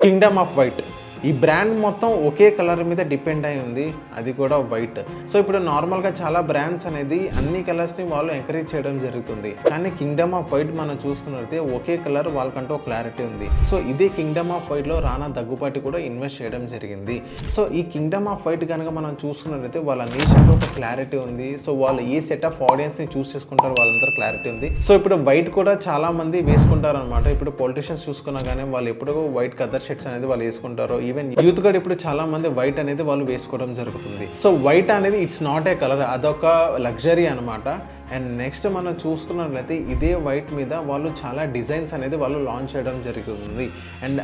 Kingdom off white ఈ brand మొత్తం ఒకే colour మీద డిపెండ్ అయి ఉంది, అది కూడా వైట్. సో ఇప్పుడు నార్మల్గా చాలా బ్రాండ్స్ అనేది అన్ని కలర్స్ని వాళ్ళు ఎంకరేజ్ చేయడం జరుగుతుంది, కానీ కింగ్డమ్ ఆఫ్ వైట్ మనం చూసుకున్నట్లయితే ఒకే కలర్ వాళ్ళకంటూ ఒక క్లారిటీ ఉంది. సో ఇదే కింగ్డమ్ ఆఫ్ వైట్లో రానా దగ్గుపాటి కూడా ఇన్వెస్ట్ చేయడం జరిగింది. సో ఈ కింగ్డమ్ ఆఫ్ వైట్ కనుక మనం చూసుకున్నట్లయితే వాళ్ళ నేషన్లో ఒక క్లారిటీ ఉంది. సో వాళ్ళు ఏ సెట్ ఆఫ్ ఆడియన్స్ని చూస్ చేసుకుంటారు వాళ్ళందరూ క్లారిటీ ఉంది. సో ఇప్పుడు వైట్ కూడా చాలా మంది వేసుకుంటారు అనమాట. ఇప్పుడు పొలిటీషియన్స్ చూసుకున్నా కానీ వాళ్ళు ఎప్పుడు వైట్ కలర్ షర్ట్స్ అనేది వాళ్ళు వేసుకుంటారు. ఈవెన్ యూత్ కూడా ఇప్పుడు చాలా మంది వైట్ అనేది వాళ్ళు వేసుకోవడం జరుగుతుంది. సో వైట్ అనేది ఇట్స్ నాట్ ఏ కలర్, అదొక లగ్జరీ అనమాట. అండ్ నెక్స్ట్ మనం చూసుకున్నట్లయితే ఇదే వైట్ మీద వాళ్ళు చాలా డిజైన్స్ అనేది వాళ్ళు లాంచ్ చేయడం జరుగుతుంది. అండ్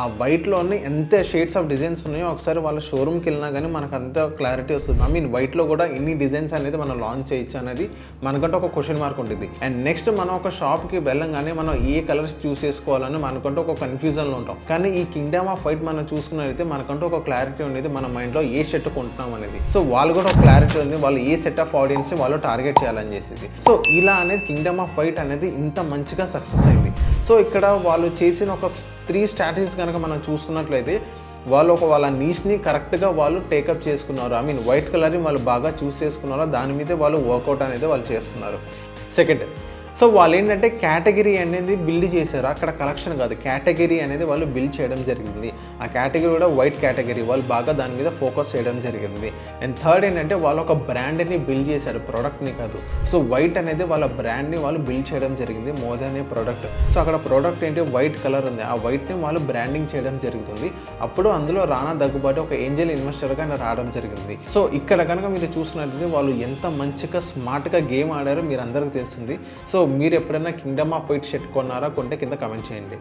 ఆ వైట్లోనే ఎంత షేడ్స్ ఆఫ్ డిజైన్స్ ఉన్నాయో ఒకసారి వాళ్ళ షోరూమ్కి వెళ్ళినా కానీ మనకు అంత క్లారిటీ వస్తుంది. వైట్లో కూడా ఇన్ని డిజైన్స్ అనేది మనం లాంచ్ చేయొచ్చు అనేది మనకంటూ ఒక క్వశ్చన్ మార్క్ ఉంటుంది. అండ్ నెక్స్ట్ మనం ఒక షాప్కి వెళ్ళంగానే మనం ఏ కలర్స్ చూస్ చేసుకోవాలని మనకంటూ ఒక కన్ఫ్యూజన్లో ఉంటాం. కానీ ఈ కింగ్డమ్ ఆఫ్ వైట్ మనం చూసుకున్నట్లయితే మనకంటూ ఒక క్లారిటీ ఉండేది, మన మైండ్లో ఏ షర్ట్ కొంటున్నాం అనేది. సో వాళ్ళు కూడా ఒక క్లారిటీ ఉంది, వాళ్ళు ఏ సెట్ ఆఫ్ ఆడియన్స్ వాళ్ళు టార్గెట్ చేయాలని చేసి. సో ఇలా అనేది కింగ్డమ్ ఆఫ్ వైట్ అనేది ఇంత మంచిగా సక్సెస్ అయింది. సో ఇక్కడ వాళ్ళు చేసిన ఒక 3 స్ట్రాటజీస్ కనుక మనం చూసుకున్నట్లయితే వాళ్ళు వాళ్ళ నీష్ని కరెక్ట్గా వాళ్ళు టేకప్ చేసుకున్నారు. వైట్ కలర్ని వాళ్ళు బాగా చూస్ చేసుకున్నారు, దాని మీదే వాళ్ళు వర్కౌట్ అనేది వాళ్ళు చేస్తున్నారు. సెకండ్, సో వాళ్ళు ఏంటంటే కేటగిరీ అనేది బిల్డ్ చేశారు. అక్కడ కలెక్షన్ కాదు, కేటగిరీ అనేది వాళ్ళు బిల్డ్ చేయడం జరిగింది. ఆ కేటగిరీ కూడా వైట్ కేటగిరీ, వాళ్ళు బాగా దాని మీద ఫోకస్ చేయడం జరిగింది. అండ్ థర్డ్ ఏంటంటే వాళ్ళు ఒక బ్రాండ్ని బిల్డ్ చేశారు, ప్రోడక్ట్ని కాదు. సో వైట్ అనేది వాళ్ళ బ్రాండ్ని వాళ్ళు బిల్డ్ చేయడం జరిగింది మోర్ దాన్ ఏ ప్రోడక్ట్. సో అక్కడ ప్రోడక్ట్ ఏంటి, వైట్ కలర్ ఉంది, ఆ వైట్ని వాళ్ళు బ్రాండింగ్ చేయడం జరుగుతుంది. అప్పుడు అందులో రానా దగ్గుబాటి ఒక ఏంజల్ ఇన్వెస్టర్గా రావడం జరిగింది. సో ఇక్కడ కనుక మీరు చూసినట్లయితే వాళ్ళు ఎంత మంచిగా స్మార్ట్గా గేమ్ ఆడారో మీరు అందరికీ తెలుస్తుంది. సో మీరు ఎప్పుడైనా కింగ్డమ్ ఆఫ్ వైట్ షర్ట్ కొన్నారా, కొంటే కింద కమెంట్ చేయండి.